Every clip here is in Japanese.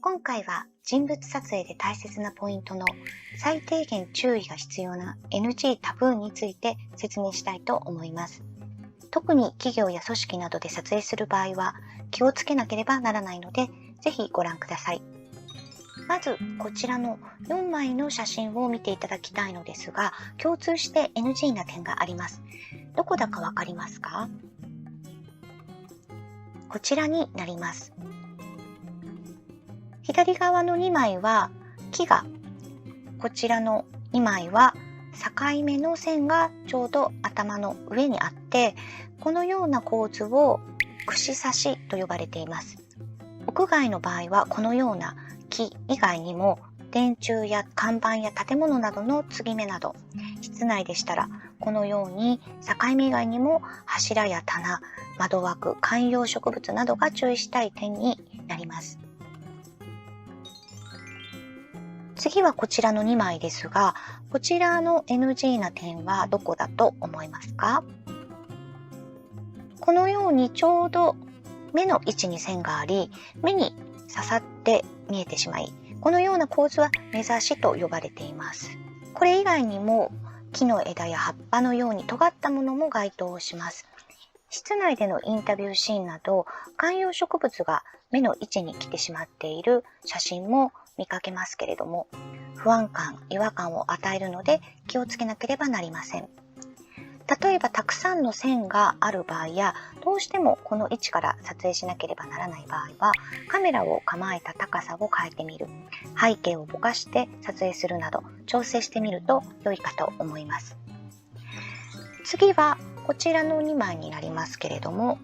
今回は人物撮影で大切なポイントの最低限注意が必要な NG タブーについて説明したいと思います。特に企業や組織などで撮影する場合は気をつけなければならないので、ぜひご覧ください。まずこちらの4枚の写真を見ていただきたいのですが、共通して NG な点があります。どこだかわかりますか？こちらになります。左側の2枚は木が、こちらの2枚は境目の線がちょうど頭の上にあって、このような構図を串刺しと呼ばれています。屋外の場合はこのような木以外にも電柱や看板や建物などの継ぎ目など、室内でしたらこのように境目以外にも柱や棚、窓枠、観葉植物などが注意したい点になります。次はこちらの2枚ですが、こちらの NG な点はどこだと思いますか？このようにちょうど目の位置に線があり、目に刺さって見えてしまい、このような構図は目刺しと呼ばれています。これ以外にも木の枝や葉っぱのように尖ったものも該当します。室内でのインタビューシーンなど、観葉植物が目の位置に来てしまっている写真も見かけますけれども、不安感、違和感を与えるので気をつけなければなりません。例えばたくさんの線がある場合や、どうしてもこの位置から撮影しなければならない場合は、カメラを構えた高さを変えてみる、背景をぼかして撮影するなど調整してみると良いかと思います。次はこちらの2枚になりますけれども、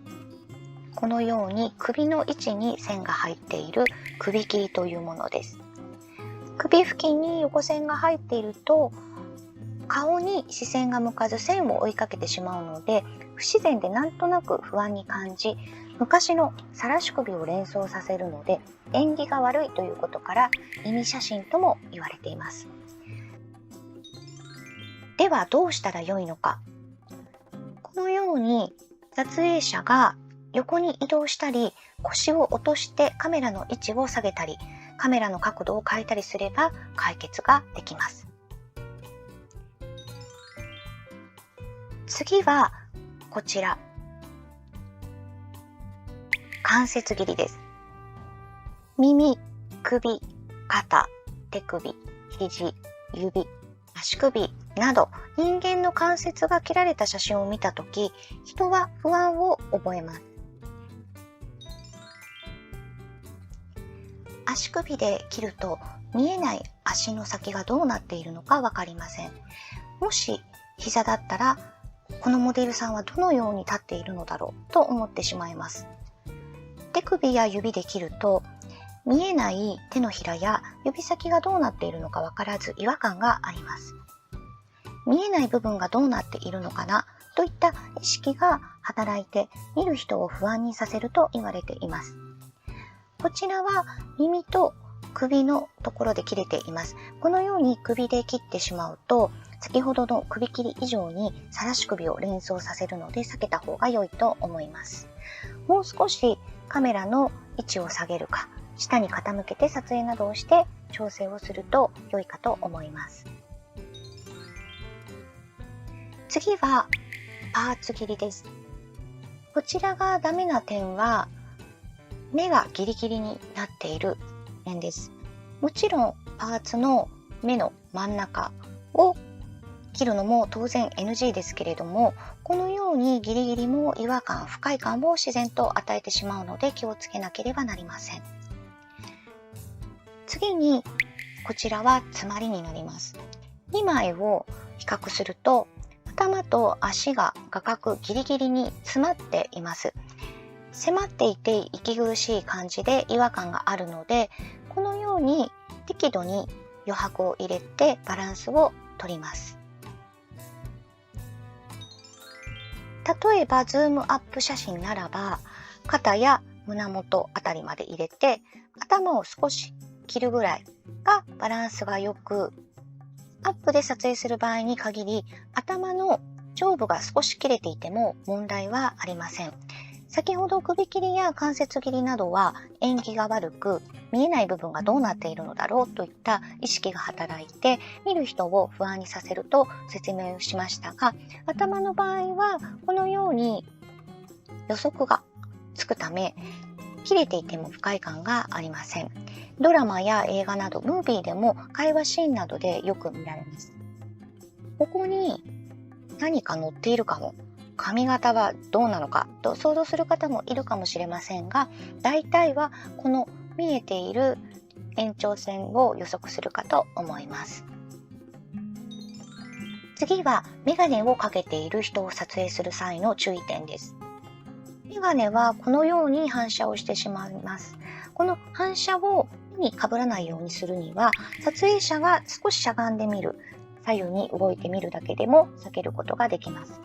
このように首の位置に線が入っている首切りというものです。首付近に横線が入っていると、顔に視線が向かず線を追いかけてしまうので、不自然でなんとなく不安に感じ、昔の晒し首を連想させるので縁起が悪いということから意味写真とも言われています。ではどうしたらよいのか。このように撮影者が横に移動したり、腰を落としてカメラの位置を下げたり、カメラの角度を変えたりすれば解決ができます。次はこちら、関節切りです。耳、首、肩、手首、肘、指、足首など人間の関節が切られた写真を見たとき、人は不安を覚えます。足首で切ると見えない足の先がどうなっているのかわかりません。もし膝だったら、このモデルさんはどのように立っているのだろうと思ってしまいます。手首や指で切ると見えない手のひらや指先がどうなっているのかわからず違和感があります。見えない部分がどうなっているのかなといった意識が働いて見る人を不安にさせると言われています。こちらは耳と首のところで切れています。このように首で切ってしまうと、先ほどの首切り以上に晒し首を連想させるので避けた方が良いと思います。もう少しカメラの位置を下げるか、下に傾けて撮影などをして調整をすると良いかと思います。次はパーツ切りです。こちらがダメな点は、目がギリギリになっている点です。もちろんパーツの目の真ん中を切るのも当然 NG ですけれども、このようにギリギリも違和感、不快感を自然と与えてしまうので気をつけなければなりません。次にこちらは詰まりになります。2枚を比較すると、頭と足が画角ギリギリに詰まっています。迫っていて息苦しい感じで違和感があるので、このように適度に余白を入れてバランスを取ります。例えばズームアップ写真ならば、肩や胸元あたりまで入れて頭を少し切るぐらいがバランスがよく、アップで撮影する場合に限り頭の上部が少し切れていても問題はありません。先ほど首切りや関節切りなどは縁起が悪く、見えない部分がどうなっているのだろうといった意識が働いて、見る人を不安にさせると説明をしましたが、頭の場合はこのように予測がつくため、切れていても不快感がありません。ドラマや映画など、ムービーでも会話シーンなどでよく見られます。ここに何か載っているかも、髪型はどうなのかと想像する方もいるかもしれませんが、大体はこの見えている延長線を予測するかと思います。次はメガネをかけている人を撮影する際の注意点です。メガネはこのように反射をしてしまいます。この反射を目に被らないようにするには、撮影者が少ししゃがんでみる、左右に動いてみるだけでも避けることができます。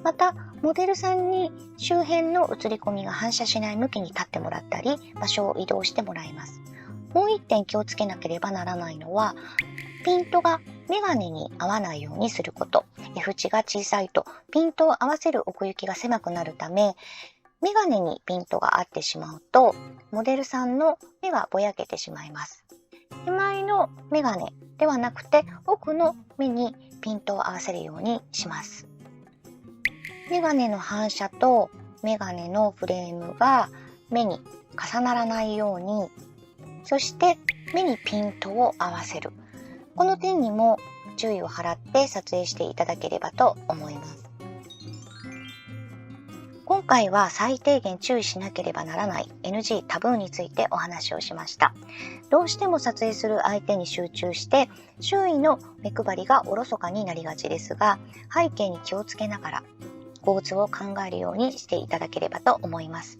また、モデルさんに周辺の映り込みが反射しない向きに立ってもらったり、場所を移動してもらいます。もう一点気をつけなければならないのは、ピントがメガネに合わないようにすること。F 値が小さいとピントを合わせる奥行きが狭くなるため、メガネにピントが合ってしまうと、モデルさんの目がぼやけてしまいます。手前のメガネではなくて、奥の目にピントを合わせるようにします。メガネの反射とメガネのフレームが目に重ならないように、そして目にピントを合わせる。この点にも注意を払って撮影していただければと思います。今回は最低限注意しなければならない NG タブーについてお話をしました。どうしても撮影する相手に集中して周囲の目配りがおろそかになりがちですが、背景に気をつけながら構図を考えるようにしていただければと思います。